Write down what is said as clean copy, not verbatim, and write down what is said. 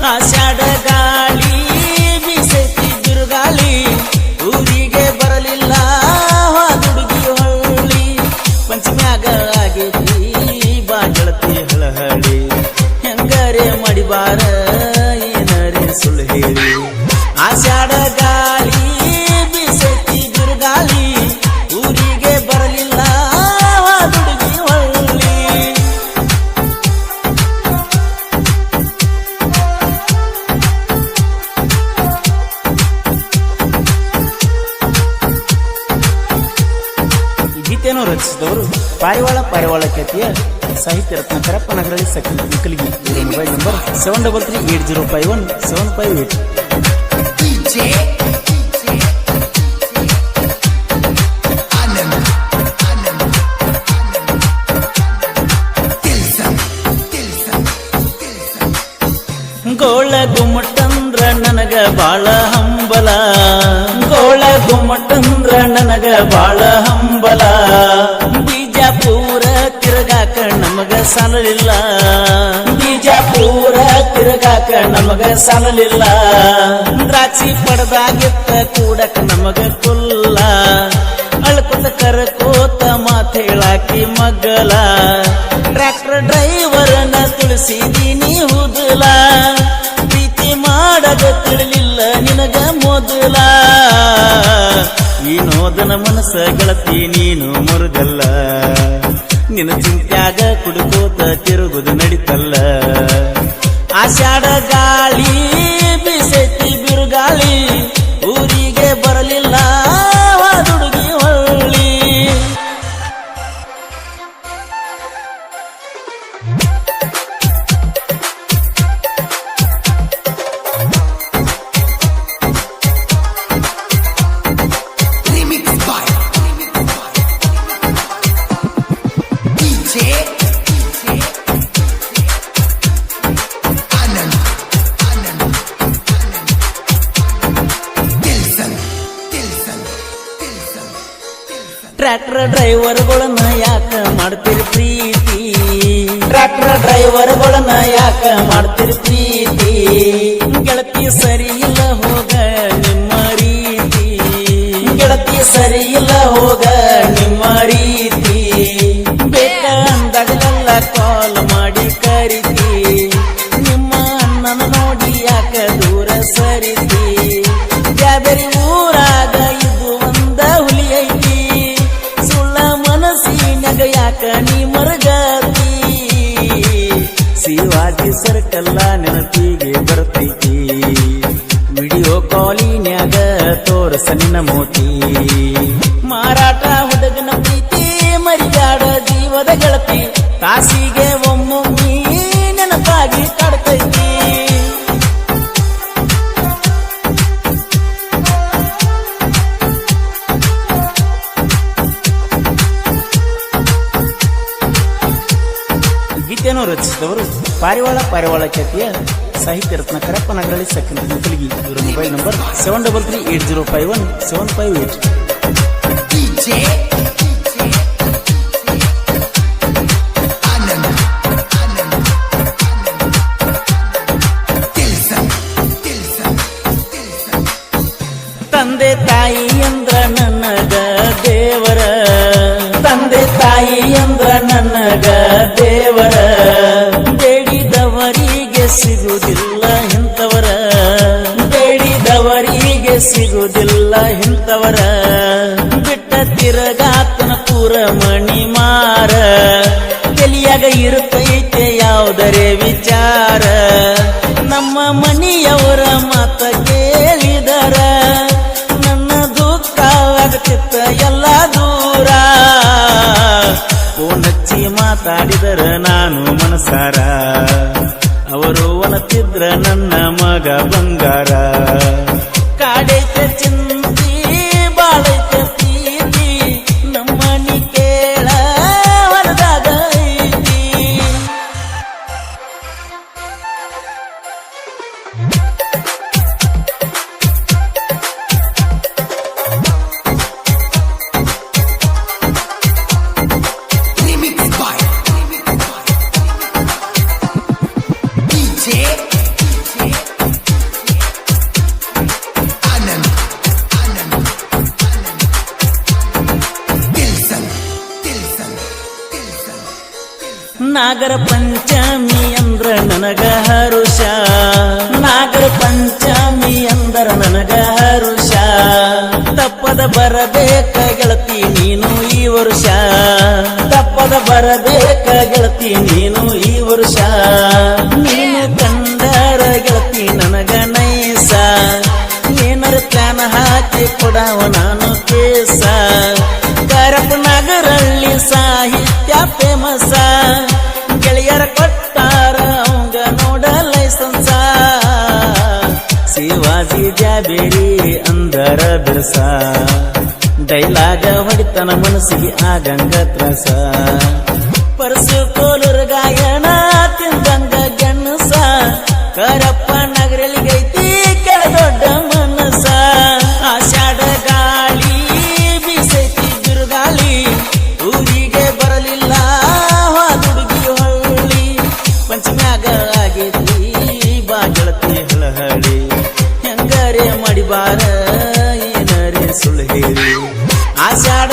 ಆಷಾಢ ಗಾಳಿ ಬೀಸೈತಿ ಬಿರುಗಾಳಿ ಊರಿಗೆ ಬರಲಿಲ್ಲ ಹಾದುಡುಗಿ ಹೊಳ್ಳಿ ಪಂಚಮ್ಯಾಗ ಆಗೈತಿ ಬಾ ಗೆಳತಿ ಹಳಹಳಿ ಹೆಂಗರೆ ಮಾಡಿಬಾರ ಏನರೆ ಸುಳ್ಳು ಹೇಳಿ ಆಷಾಢ ಗಾಳಿ ಬೀಸೈತಿ ಬಿರುಗಾಳಿ ಊರಿಗೆ ಬರಲಿಲ್ಲ ಹಾದುಡುಗಿ ಹೊಳ್ಳಿ ಗೀತೆಯನ್ನು ರಚಿಸಿದವರು ಪಾರಿವಾಳ ಖ್ಯಾತಿಯ ಸಾಹಿತ್ಯ ರತ್ನ ಕರಪ್ಪನಗರಳಿ ಸಖಿ ವಿಕಲಿಗಿ. ಇವರ ಮೊಬೈಲ್ ನಂಬರ್ 7338051758. ಗೋಳ ಗುಮ್ಮಟಂದ್ರ ನನಗ ಬಾಳ ಹಂಬಲ ಗೋಳ ಗುಮ್ಮಟಂದ್ರ ನನಗ ಬಾಳ ಹಂಬಲ ಬಿಜಾಪುರ ತಿರುಗಾಕ ನಮಗ ಸಾಲಲಿಲ್ಲ ಬಿಜಾಪುರ ತಿರುಗಾಕ ನಮಗ ಸಾಲಲಿಲ್ಲ ದ್ರಾಕ್ಷಿ ಪಡದಾಗಿತ್ತ ಕೂಡಕ ನಮಗ ಕುಲ್ಲ ಅಳ್ಕೊತ ಕರಕೋತ ಮಾತ ಹೇಳಾಕಿ ಮಗ್ಗಲ ಟ್ರ್ಯಾಕ್ಟರ್ ಡ್ರೈವರ್ನ ತುಳಿಸಿದೀನಿ ಹುದಲ ಪ್ರೀತಿ ಮಾಡದ ತಿಳಿಲಿಲ್ಲ ನಿನಗ ಮೊದಲ ವಿನೋದನ ಮನಸ್ಸ ಗೆಳತಿ ನೀನು ಮರುಗಲ್ಲ ನಿನ್ನ ಚಿಂತ್ಯಾಗ ಕುಡುಕೋತ ತಿರುಗುದು ನಡಿತಲ್ಲ ಆಷಾಢ ಗಾಳಿ ಬೀಸೈತಿ ಬಿರುಗಾಳಿ ಊರಿಗೆ ಬರಲಿಲ್ಲ ಹಾದುಡುಗಿ ಹೊಳ್ಳಿ ಟ್ರ್ಯಾಕ್ಟರ್ ಡ್ರೈವರ್ಗಳನ್ನ ಯಾಕ ಮಾಡ್ತೀರಿ ಪ್ರೀತಿ ಟ್ರ್ಯಾಕ್ಟರ್ ಡ್ರೈವರ್ಗಳನ್ನ ಯಾಕ ಮಾಡ್ತೀರಿ ಪ್ರೀತಿ ಗೆಳತಿ ಸರಿ ಇಲ್ಲ ಹೋಗ ನಿಮ್ಮ ರೀತಿ ಗೆಳತಿ ಸರಿ ಇಲ್ಲ ಹೋಗ ನಿಮ್ಮ ರೀತಿ ಬೇಕ ಅಂದಾಗಲೆಲ್ಲ ಕಾಲ್ ಮಾಡಿ ಕರಿತಿ ನಿಮ್ಮ ಅಣ್ಣನ ನೋಡಿ ಯಾಕ ದೂರ ಸರಿತಿ ಬ್ಯಾಬರಿ ಊರಾಗ ಇದು ಒಂದ ಹುಲಿ ಐತಿ ಮನಸ್ಸಿನಾಗ ಯಾಕ ನೀ ಮರಗತಿ ಶಿವಾಜಿ ಸರ್ಕಲ್ಲ ನೆನಪಿಗೆ ಬರ್ತೈತಿ ವಿಡಿಯೋ ಕಾಲಿನ್ಯಾಗ ತೋರಸ ನಿನ್ನ ಮೋತಿ ಮಾರಾಟ ಹುಡುಗನ ಪ್ರೀತಿ ಮರಿಗಾಡ ಜೀವದ ಗೆಳತಿ ತಾಸಿಗೆ ಒಮ್ಮೊಮ್ಮಿ ನೆನಪಾಗಿ ಕಾಡ್ತೈತಿ ಗೀತೆಯನ್ನು ರಚಿಸಿದವರು ಪಾರಿವಾಳ ಖ್ಯಾತಿಯ ಸಾಹಿತ್ಯ ರತ್ನ ಕರಪ್ಪನಗರಳಿ ಸಖಿ ವಿಕಲಿಗಿ. ಇವರ ಮೊಬೈಲ್ ನಂಬರ್ 7338051758. ತಂದೆ ತಾಯಿ ಅಂದ್ರ ನನಗ ದೇವರ ತಂದೆ ತಾಯಿ ಅಂದ್ರ ನನಗ ದೇವರ ಬೇಡಿದವರಿಗೆ ಸಿಗುವುದಿಲ್ಲ ಇಂಥವರ ಬೇಡಿದವರಿಗೆ ಸಿಗುವುದಿಲ್ಲ ಇಂಥವರ ಬಿಟ್ಟ ತಿರಗಾತನ ಪೂರ ಮಣಿ ಮಾರ ತಲಿಯಾಗ ಇರುತ್ತೈತೆ ಯಾವುದರೇ ವಿಚಾರ ನಮ್ಮ ಮನೆಯವರ ಮಾತ ಕೇಳಿದರ ನನ್ನ ದುಃಖ ಆಗತಿತ್ತ ಎಲ್ಲ ದೂರ ಫೋನ್ ಹಚ್ಚಿ ಮಾತಾಡಿದರ ನಾನು ಮನಸಾರ ಅವರು ಒನತಿದ್ರ ನನ್ನ ಮಗ ಬಂಗಾರ ಕಾಡೈತೆ ಚಿಂತಿ ಬಾಳೈತೆ ಪ್ರೀತಿ ನಮ್ಮನಿ ಕೇಳ ಹೊರದಾಗ ಐತಿ ನಾಗರ ಪಂಚಮಿ ಅಂದ್ರ ನನಗ ಹರುಷ ನಾಗರ ಪಂಚಮಿ ಅಂದ್ರ ನನಗ ಹರುಷ ತಪ್ಪದ ಬರಬೇಕ ಗೆಳತಿ ನೀನು ಈ ವರ್ಷ ತಪ್ಪದ ಬರಬೇಕ ಗೆಳತಿ ನೀನು ಈ ವರ್ಷ ನೀನು ಕಂಡರ ಗೆಳತಿ ನನಗ ನೈಸ ಏನರ ಪ್ಲಾನ್ ಹಾಕಿ ಕೊಡವ ನಾನು ಕೇಸ ಕರಪನಗರಳ್ಳಿ ಸಾಹಿತ್ಯ ಫೇಮಸ ಗೆಳೆಯರ ಕೊಟ್ಟಾರ ಅವಂಗ ನೋಡ ಲೈಸನ್ಸ ಶಿವಾಜಿ ಜಾಬೇರಿ ಅಂದರ ಬಿರ್ಸ ಡೈಲಾಗ ಹೊಡಿತನ ಮನಸ್ಸಿಗೆ ಆಗಂಗ ತ್ರಸ ಪರಸು ಕೋಲೂರು ಗಾಯನ ತಿಂದಂಗ ಗೆಣಸ ಕರಪ್ಪ ನಗರಳಿಗೈತಿ ಕೆಳದೊಡ್ಡ ಮನಸ ಆಷಾಢ ಗಾಳಿ ಬೀಸೈತಿ ಬಿರುಗಾಳಿ ಊರಿಗೆ ಬರಲಿಲ್ಲ ಹುಡುಗಿ ಹೊಳ್ಳಿ ಪಂಚಮ್ಯಾಗ ಆಗೈತಿ ಬಾ ಗೆಳತಿ ಹಳಹಳಿ ಹೆಂಗರೆ ಮಾಡಿಬಾರ ಏನರೆ ಸುಳ್ಳು ಹೇಳಿ ಆಷಾಢ